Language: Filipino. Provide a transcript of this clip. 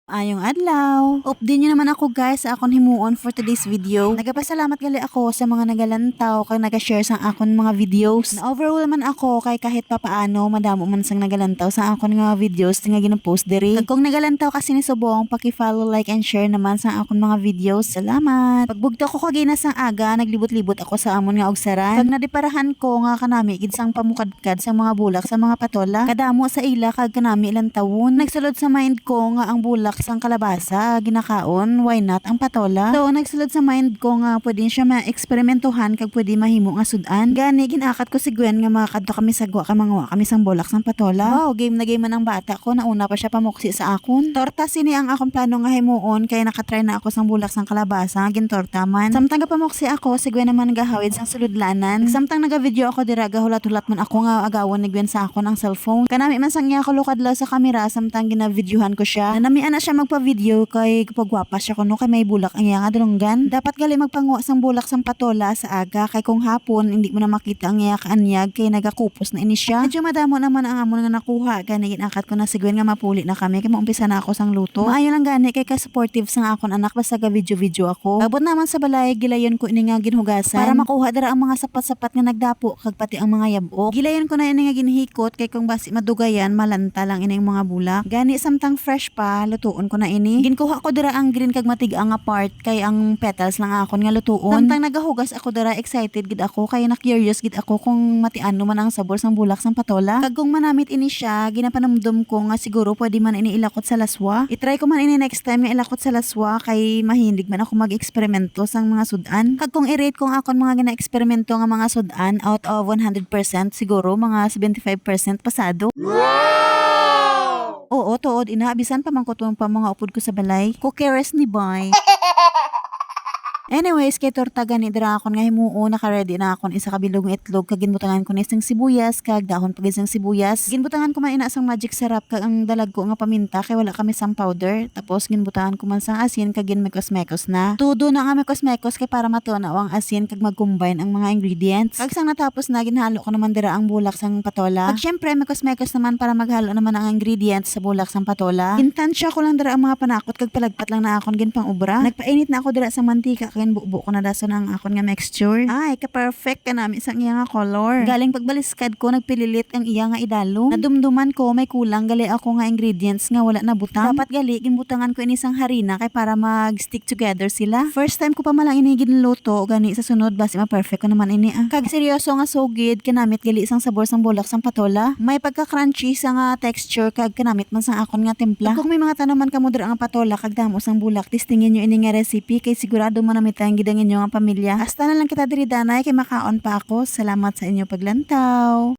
Ayong adlaw. Update nyo naman ako guys sa akong himuon for today's video. Nagapasalamat gali ako sa mga nagalantaw kay nagashare sa akong mga videos. Na-overwhelm man ako kay kahit papaano madamo man sang nagalantaw sa akong mga videos nga gina-post diri. Kag kung nagalantaw kasi ni subong, paki-follow, like and share naman sa akong mga videos. Salamat. Pagbugto ko kagina sang aga, naglibot-libot ako sa amon nga ogsaran. Kag nadiparahan ko nga kanami gid sang pamukadkad sa mga bulak sa mga patola. Kadamo sa ila kag kanami ilang tawon. Nagsulod sa mind ko nga ang bulak sang kalabasa ginakaon, why not ang patola? So nagsulod sa mind ko nga pwede siya ma-eksperimentuhan kag pwede mahimo nga sudan. Gani ginakat ko si Gwen nga makadto kami sa gwa ka mangwa kami sang bulak sang patola. Wow, game na game man ang bata ko, nauna pa siya pamuksi sa akon. Torta sini ang akong plano nga himuon kay nakatry na ako sang bulak sang kalabasa gintorta man. Samtang gapamuksi ako, si Gwen naman gahawid sang suludlanan. Samtang naga-video ako dira gahulat-hulat man ako nga agawon ni Gwen sa akon ang cellphone. Kanami man sang iya ko lukadlaw sa kamera samtang gina-videohan ko siya. Nanamian na siya magpa-video kay pagwapa siya kuno kay may bulak ang iya nga dulunggan. Dapat gali magpanguha sang bulak sang patola sa aga kay kung hapon hindi mo na makita ang iya kaanyag kay nagakupos na ini siya. Medyo madamo naman ang amon nga nakuha gani ginakat ko na si Gwen nga mapuli na kami kay maumpisa na ako sang luto. Maayo lang gani kay ka-supportive sang akon anak basta ga-video ako. Abot naman sa balay gilayon ko ini nga ginhugasan para makuha dira ang mga sapat-sapat nga nagdapo kag pati ang mga yabok. Gilayon ko na ini nga ginhikot kay kung basi madugayan malanta lang ini mga bulak. Gani samtang fresh pa lutuon ko na ini. Ginkuha ko dira ang green kag matigang nga part kay ang petals lang akon nga lutuon. Samtang nagahugas ako dira excited gid ako kay na curious gid ako kung matiano man ang sabor sang bulak sang patola. Kag kung manamit ini siya ginapanamdom ko nga siguro pwede man ini ilakot sa laswa. I-try ko man ini next time nga ilakot sa laswa kay mahindig man ako mag-eksperimento sang mga sudan. Kag kung i-rate kong akon mga gina-eksperimento nga mga sudan out of 100% siguro mga 75% pasado. Oo, tuod inaabisan pa man ko tuwang pa mga upod ko sa balay. Kukeres ni Bay. Anyways, kay torta gani dira akon nga himuon naka-ready na akon isa ka bilog nga itlog kag ginbutangan ko ni isang sibuyas kag dahon pag isang sibuyas. Ginbutangan ko man ina sang magic sarap kag ang dalag ko nga paminta kay wala kami sang powder. Tapos ginbutangan ko man sang asin kag ginmekos-mekos na. Tudo na nga mekos-mekos kay para matunaw ang asin kag mag-combine ang mga ingredients. Kag sang natapos na ginhalo ko naman dira ang bulak sang patola. Kag syempre mekos-mekos naman para maghalo naman ang ingredients sa bulak sang patola. Intansya ko lang dira ang mga panakot kag palagpat lang na akon gin pang ubra. Nagpainit na ako dira sa mantika kag bubo ko na dason ang akon nga mixture. Ay, ka-perfect ka nami isang iya nga color. Galing pagbaliskad ko, nagpililit ang iya nga idalo. Nadumduman ko, may kulang gali ako nga ingredients nga wala na butang. Dapat gali, ginbutangan ko inisang harina kay para mag-stick together sila. First time ko pa malang ini ginluto, gani sa sunod, basi ma-perfect ko naman ini. Kag seryoso nga sugid, kanamit gali isang sabor sang bulak sang patola. May pagka-crunchy sa nga texture, kag kanamit man sang akon nga timpla. Kung may mga tanaman ka mo dira nga patola, kag damo sang bulak, testingin nyo ini nga recipe, kay sigurado manamit ang gidangin nyo nga pamilya. Hasta na lang kita diri danay kay makaon pa ako. Salamat sa inyo paglantaw.